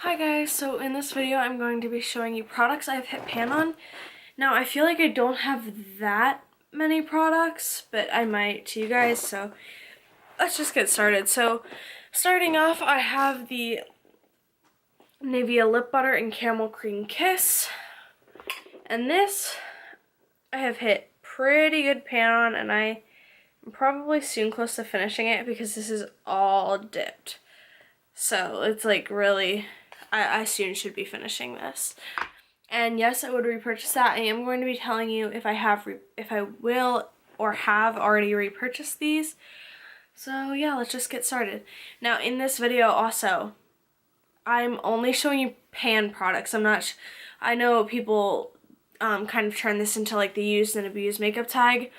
Hi guys, so in this video I'm going to be showing you products I've hit pan on. Now I feel like I don't have that many products, but I might to you guys, so let's just get started. So starting off, I have the Nivea Lip Butter and Caramel Cream Kiss. And this I have hit pretty good pan on, and I am probably soon close to finishing it because this is all dipped. So it's like really... I soon should be finishing this. And yes, I would repurchase that. I am going to be telling you if I will or have already repurchased these. So yeah, let's just get started. Now in this video also, I'm only showing you pan products. I know people kind of turn this into like the used and abused makeup tag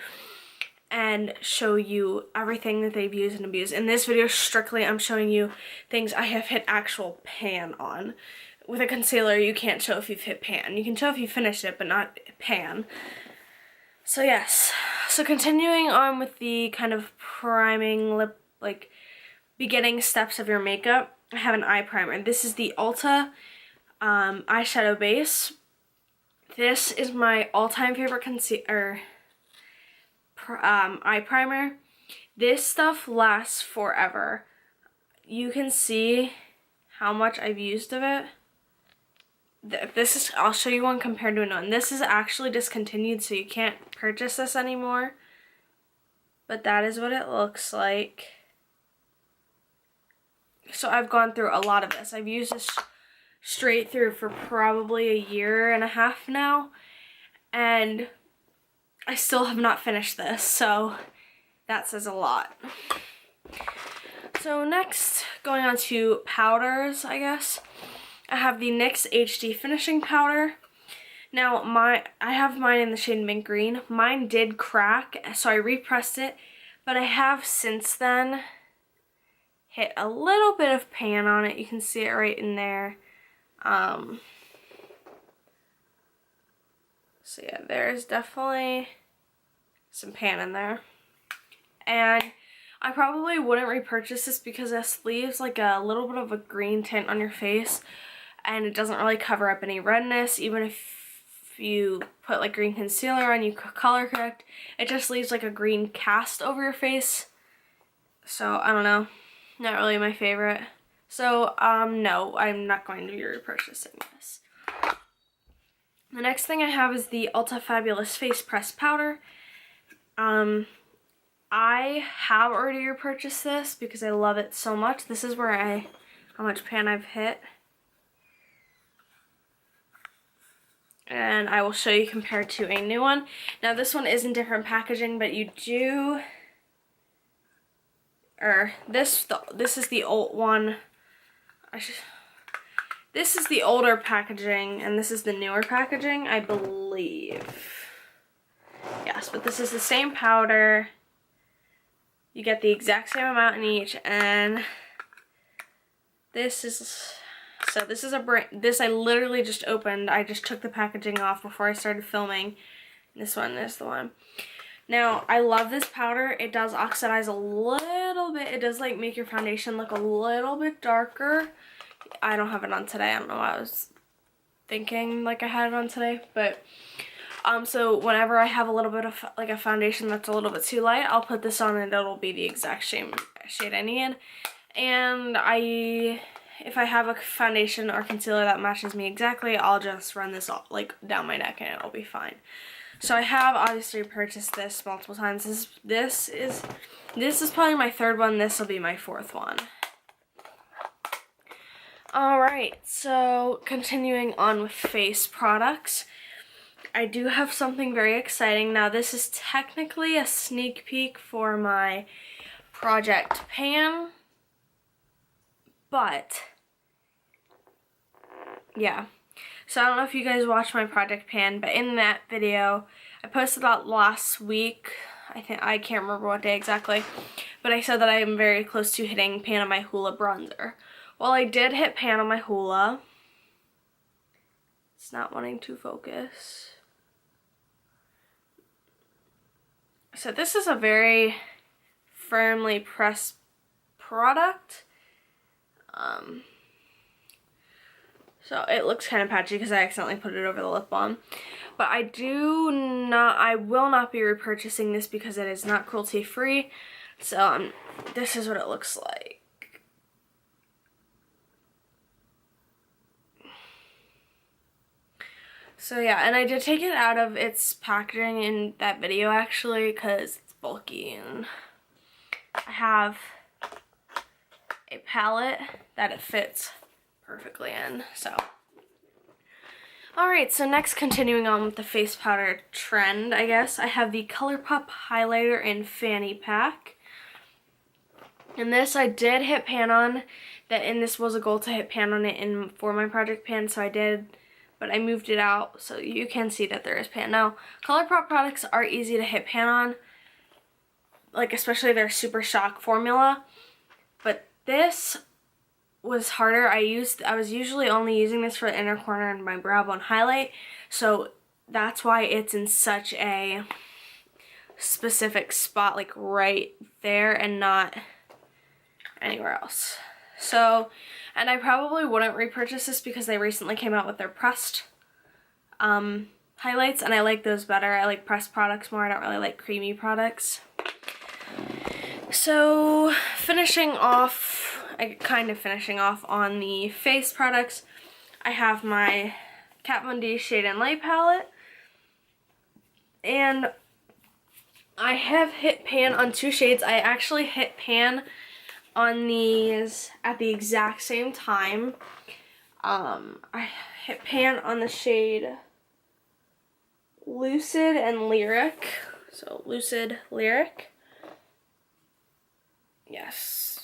and show you everything that they've used and abused. In this video, strictly, I'm showing you things I have hit actual pan on. With a concealer, you can't show if you've hit pan. You can show if you finished it, but not pan. So yes. So continuing on with the kind of priming lip, like, beginning steps of your makeup, I have an eye primer. This is the Ulta eyeshadow base. This is my all-time favorite eye primer. This stuff lasts forever. You can see how much I've used of it. I'll show you one compared to another. This is actually discontinued, so you can't purchase this anymore. But that is what it looks like. So I've gone through a lot of this. I've used this straight through for probably a year and a half now. And I still have not finished this, so that says a lot. So next, going on to powders, I guess. I have the NYX HD Finishing Powder. Now, I have mine in the shade Mint Green. Mine did crack, so I repressed it, but I have since then hit a little bit of pan on it. You can see it right in there. So yeah, there's definitely some pan in there. And I probably wouldn't repurchase this because this leaves like a little bit of a green tint on your face, and it doesn't really cover up any redness. Even if you put like green concealer on, you color correct, it just leaves like a green cast over your face. So I don't know, not really my favorite. So no, I'm not going to be repurchasing this. The next thing I have is the Ulta Fabulous Face Press Powder. I have already repurchased this because I love it so much. This is where how much pan I've hit. And I will show you compared to a new one. Now this one is in different packaging, but you do, this is the old one. This is the older packaging, and this is the newer packaging, I believe. Yes, but this is the same powder. You get the exact same amount in each, and this is this I literally just opened. I just took the packaging off before I started filming. This one is the one. Now, I love this powder. It does oxidize a little bit. It does like make your foundation look a little bit darker. I don't have it on today. I don't know why I was thinking like I had it on today, but so whenever I have a little bit of like a foundation that's a little bit too light, I'll put this on and it'll be the exact same shade I need. And if I have a foundation or concealer that matches me exactly, I'll just run this all, like down my neck, and it'll be fine. So I have obviously purchased this multiple times. This is probably my third one. This will be my fourth one. Alright, so continuing on with face products, I do have something very exciting. Now this is technically a sneak peek for my Project Pan, but yeah. So I don't know if you guys watched my Project Pan, but in that video, I posted that last week. I can't remember what day exactly, but I said that I am very close to hitting pan on my Hoola bronzer. Well, I did hit pan on my Hoola. It's not wanting to focus. So this is a very firmly pressed product. So it looks kind of patchy because I accidentally put it over the lip balm. But I will not be repurchasing this because it is not cruelty free. So this is what it looks like. So yeah, and I did take it out of its packaging in that video actually because it's bulky, and I have a palette that it fits perfectly in, so. Alright, so next, continuing on with the face powder trend, I guess, I have the Colourpop highlighter in fanny pack. And this I did hit pan on, and this was a goal to hit pan on it for my project pan, so I did. But I moved it out so you can see that there is pan. Now, Colourpop products are easy to hit pan on, like especially their Super Shock formula. But this was harder. I was usually only using this for the inner corner and my brow bone highlight, so that's why it's in such a specific spot, like right there and not anywhere else. So, and I probably wouldn't repurchase this because they recently came out with their pressed highlights, and I like those better. I like pressed products more. I don't really like creamy products. So, finishing off on the face products, I have my Kat Von D Shade and Light palette, and I have hit pan on 2 shades. I actually hit pan on these at the exact same time. I hit pan on the shade Lucid and Lyric. So Lucid, Lyric. Yes.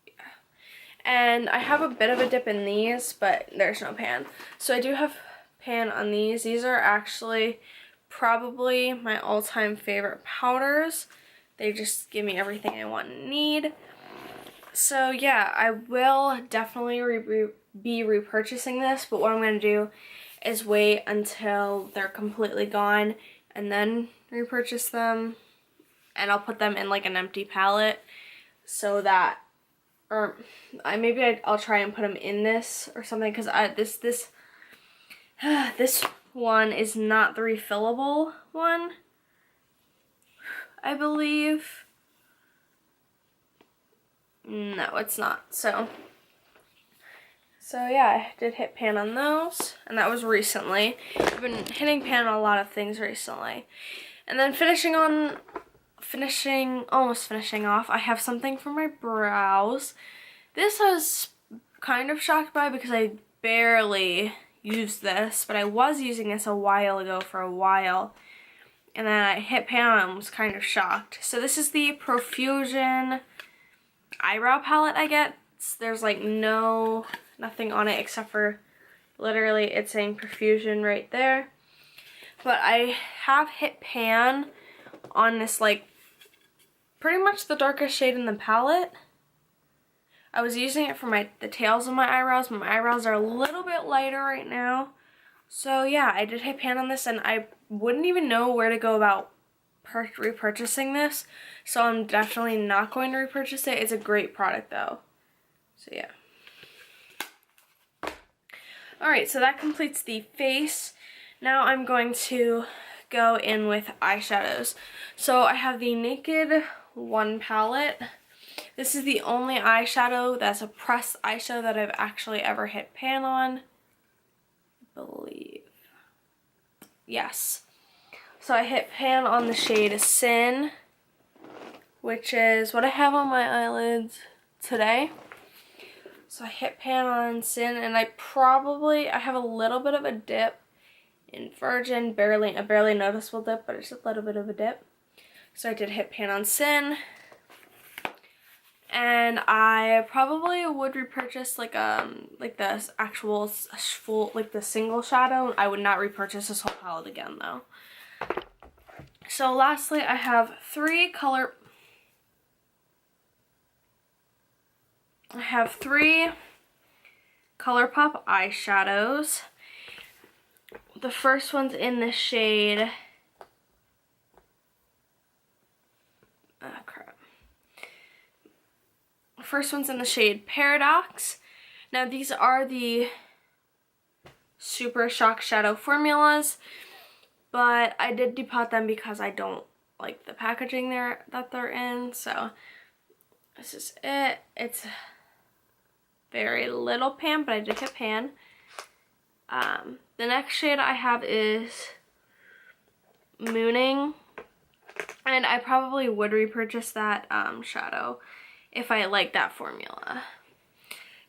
Yeah. And I have a bit of a dip in these, but there's no pan. So I do have pan on these. These are actually probably my all-time favorite powders. They just give me everything I want and need. So yeah, I will definitely be repurchasing this, but what I'm going to do is wait until they're completely gone and then repurchase them. And I'll put them in like an empty palette so that, or I'll try and put them in this or something, because this one is not the refillable one, I believe. No, it's not. So yeah, I did hit pan on those, and that was recently. I've been hitting pan on a lot of things recently. And then almost finishing off, I have something for my brows. This I was kind of shocked by because I barely used this, but I was using this a while ago for a while. And then I hit pan on it and was kind of shocked. So this is the Profusion eyebrow palette I get. There's like nothing on it except for literally it's saying Profusion right there. But I have hit pan on this, like, pretty much the darkest shade in the palette. I was using it for the tails of my eyebrows. My eyebrows are a little bit lighter right now. So yeah, I did hit pan on this, and I wouldn't even know where to go about repurchasing this. So I'm definitely not going to repurchase it. It's a great product though. So yeah. Alright, so that completes the face. Now I'm going to go in with eyeshadows. So I have the Naked One palette. This is the only eyeshadow that's a pressed eyeshadow that I've actually ever hit pan on, I believe. Yes. So I hit pan on the shade Sin, which is what I have on my eyelids today. So I hit pan on Sin, and I have a little bit of a dip in Virgin, a barely noticeable dip, but it's a little bit of a dip. So I did hit pan on Sin, and I probably would repurchase like the actual full, like the single shadow. I would not repurchase this whole palette again though. So lastly, I have 3 Colourpop eyeshadows. The first one's in the shade, First one's in the shade Paradox. Now these are the Super Shock Shadow formulas, but I did depot them because I don't like the packaging that they're in. So this is it. It's very little pan, but I did hit pan. The next shade I have is Mooning, and I probably would repurchase that shadow if I like that formula.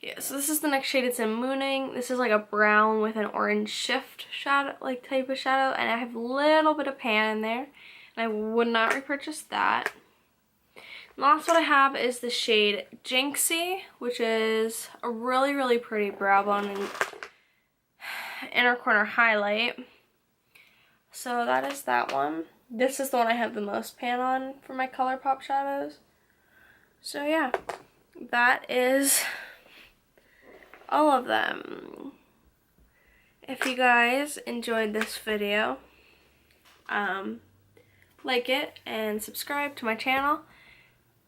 Yeah, so this is the next shade. It's in Mooning. This is like a brown with an orange shift shadow, like type of shadow, and I have a little bit of pan in there, and I would not repurchase that. And last one I have is the shade Jinxie, which is a really, really pretty brow bone and inner corner highlight. So that is that one. This is the one I have the most pan on for my Colourpop shadows. So yeah, that is all of them. If you guys enjoyed this video, like it and subscribe to my channel.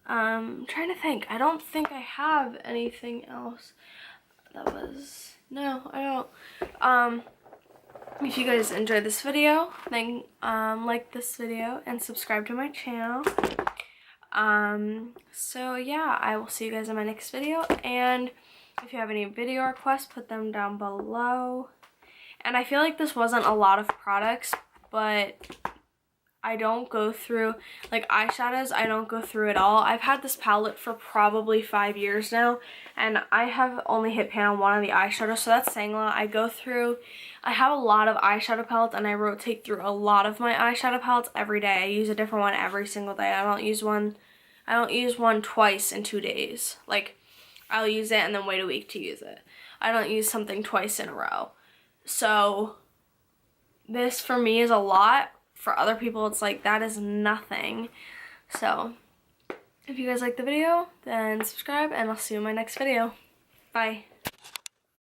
I'm trying to think. I don't think I have anything else. No, I don't. If you guys enjoyed this video, then like this video and subscribe to my channel. So yeah, I will see you guys in my next video, and if you have any video requests, put them down below. And I feel like this wasn't a lot of products, but I don't go through, like eyeshadows, I don't go through it all. I've had this palette for probably 5 years now, and I have only hit pan on one of the eyeshadows, so that's saying a lot. I have a lot of eyeshadow palettes, and I rotate through a lot of my eyeshadow palettes every day. I use a different one every single day. I don't use one twice in 2 days. Like, I'll use it and then wait a week to use it. I don't use something twice in a row. So this for me is a lot. For other people, it's like, that is nothing. So if you guys like the video, then subscribe, and I'll see you in my next video. Bye.